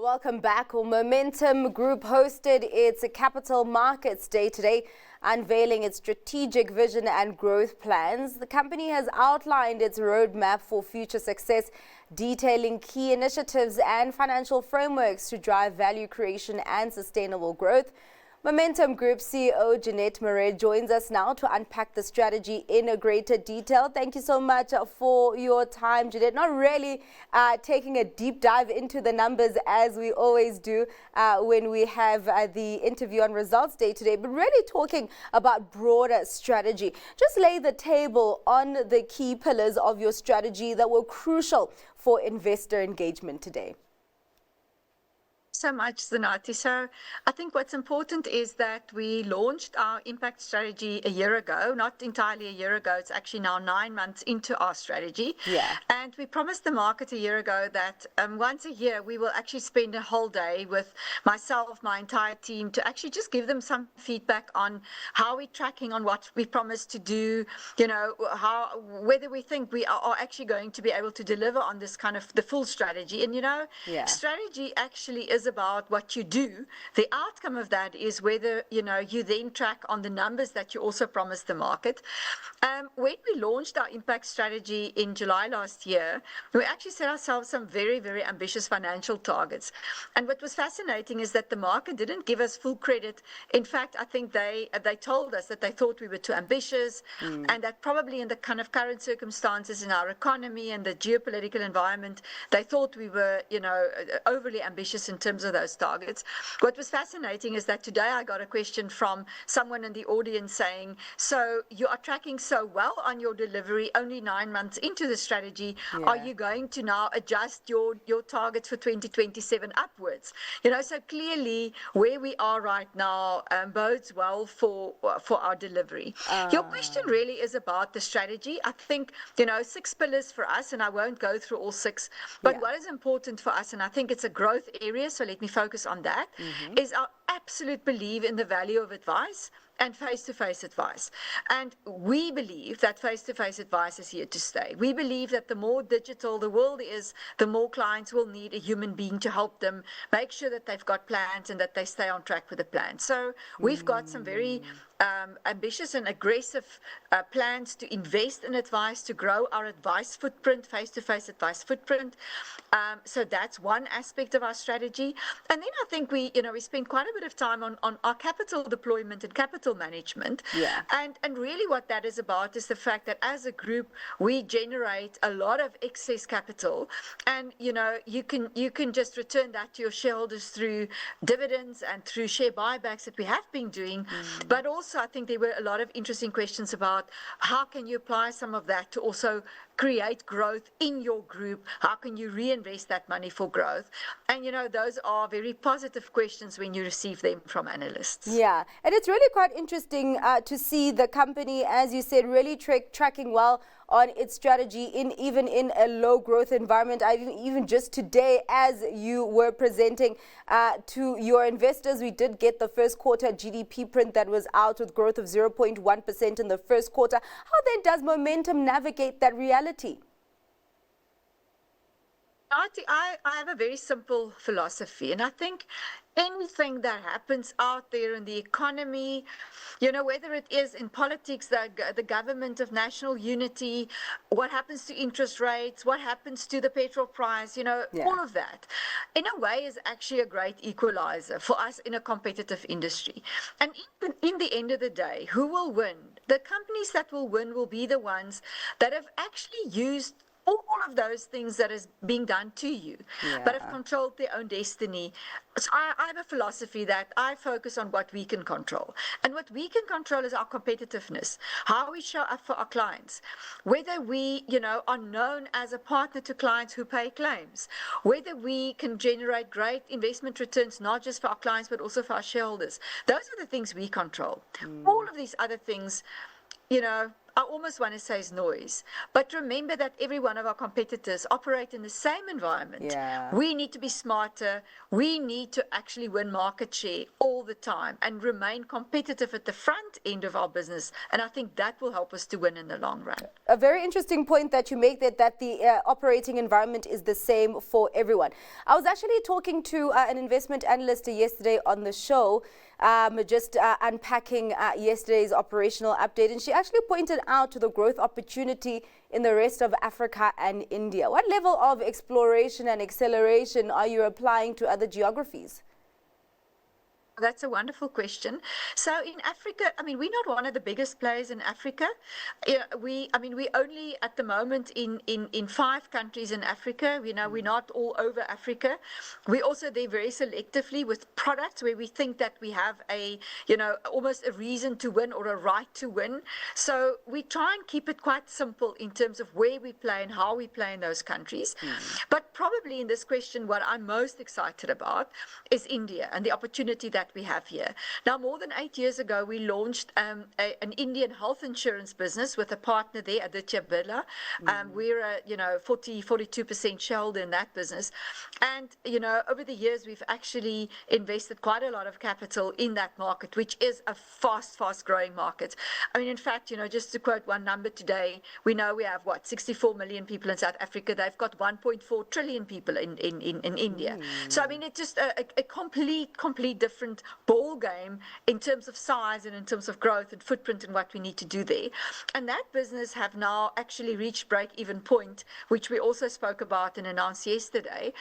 Welcome back. Momentum Group hosted its Capital Markets Day today, unveiling its strategic vision and growth plans. The company has outlined its roadmap for future success, detailing key initiatives and financial frameworks to drive value creation and sustainable growth. Momentum Group CEO Jeanette Marais joins us now to unpack the strategy in a greater detail. Thank you so much for your time, Jeanette. Not really taking a deep dive into the numbers as we always do when we have the interview on Results Day today, but really talking about broader strategy. Just lay the table on the key pillars of your strategy that were crucial for investor engagement today. So much, Zanati. So I think what's important is that we launched our impact strategy a year ago, not entirely a year ago. It's actually now 9 months into our strategy. Yeah. And we promised the market a year ago that once a year we will actually spend a whole day with myself, my entire team, to actually just give them some feedback on how we're tracking on what we promised to do, whether we think we are actually going to be able to deliver on this kind of the full strategy. And strategy actually is about what you do. The outcome of that is whether you then track on the numbers that you also promised the market. When we launched our impact strategy in July last year, we actually set ourselves some very, very ambitious financial targets. And what was fascinating is that the market didn't give us full credit. In fact, I think they told us that they thought we were too ambitious, and that probably in the kind of current circumstances in our economy and the geopolitical environment, they thought we were overly ambitious in terms of those targets. What was fascinating is that today I got a question from someone in the audience saying, so you are tracking so well on your delivery only 9 months into the strategy. Yeah. Are you going to now adjust your targets for 2027 upwards? So clearly where we are right now bodes well for our delivery. Your question really is about the strategy. I think 6 pillars for us, and I won't go through all 6, but what is important for us, and I think it's a growth area, so let me focus on that, is our absolute belief in the value of advice and face-to-face advice. And we believe that face-to-face advice is here to stay. We believe that the more digital the world is, the more clients will need a human being to help them make sure that they've got plans and that they stay on track with the plan. So we've got some very ambitious and aggressive plans to invest in advice, to grow our advice footprint, face-to-face advice footprint. So that's one aspect of our strategy. And then I think we spend quite a bit of time on our capital deployment and capital management. Yeah. And really what that is about is the fact that as a group, we generate a lot of excess capital. And, you can just return that to your shareholders through dividends and through share buybacks that we have been doing. But also, I think there were a lot of interesting questions about how can you apply some of that to also create growth in your group? How can you reinvest that money for growth? And, those are very positive questions when you receive them from analysts. Yeah, and it's really quite interesting to see the company, as you said, really tracking well on its strategy even in a low growth environment. Even just today, as you were presenting to your investors, we did get the first quarter GDP print that was out with growth of 0.1% in the first quarter. How then does Momentum navigate that reality? I have a very simple philosophy, and I think anything that happens out there in the economy, whether it is in politics, the government of national unity, what happens to interest rates, what happens to the petrol price, all of that, in a way is actually a great equalizer for us in a competitive industry. And in the end of the day, who will win? The companies that will win will be the ones that have actually used all of those things that is being done to you, but have controlled their own destiny. So I have a philosophy that I focus on what we can control. And what we can control is our competitiveness, how we show up for our clients, whether we, are known as a partner to clients who pay claims, whether we can generate great investment returns, not just for our clients, but also for our shareholders. Those are the things we control. All of these other things, I almost want to say is noise. But remember that every one of our competitors operate in the same environment. Yeah. We need to be smarter. We need to actually win market share all the time and remain competitive at the front end of our business. And I think that will help us to win in the long run. A very interesting point that you make, that the operating environment is the same for everyone. I was actually talking to an investment analyst yesterday on the show, just unpacking yesterday's operational update, and she actually pointed out to the growth opportunity in the rest of Africa and India. What level of exploration and acceleration are you applying to other geographies? That's a wonderful question. So in Africa, I mean, we're not one of the biggest players in Africa. We only at the moment in 5 countries in Africa. We're not all over Africa. We also there very selectively with products where we think that we have almost a reason to win or a right to win. So we try and keep it quite simple in terms of where we play and how we play in those countries. But probably in this question, what I'm most excited about is India and the opportunity that we have here. Now, more than 8 years ago, we launched an Indian health insurance business with a partner there, Aditya Birla. We're a 42% shareholder in that business. And, over the years, we've actually invested quite a lot of capital in that market, which is a fast growing market. I mean, in fact, just to quote one number today, we know we have 64 million people in South Africa. They've got 1.4 trillion people in India. So, I mean, it's just a complete different ball game in terms of size and in terms of growth and footprint and what we need to do there. And that business have now actually reached break-even point, which we also spoke about and announced yesterday.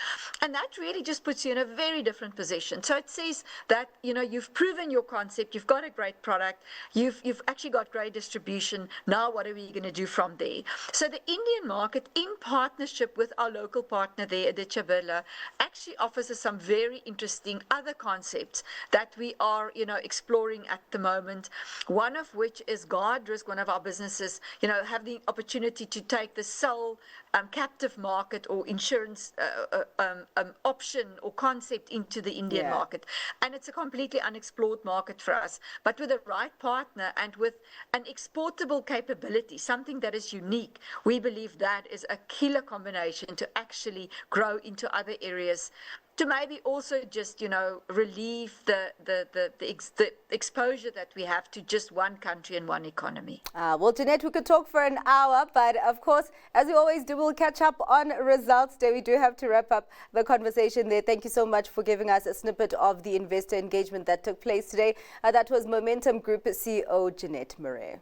And that really just puts you in a very different position. So it says that, you've proven your concept, you've got a great product, you've actually got great distribution. Now what are we going to do from there? So the Indian market, in partnership with our local partner there, Aditya Birla, actually offers us some very interesting other concepts that we are, exploring at the moment. One of which is Guard Risk, one of our businesses, have the opportunity to take the sole captive market or insurance option or concept into the Indian market. And it's a completely unexplored market for us. But with the right partner and with an exportable capability, something that is unique, we believe that is a killer combination to actually grow into other areas, to maybe also just, relieve the exposure that we have to just one country and one economy. Well, Jeanette, we could talk for an hour, but of course, as we always do, we'll catch up on results day. We do have to wrap up the conversation there. Thank you so much for giving us a snippet of the investor engagement that took place today. That was Momentum Group CEO Jeanette Marais.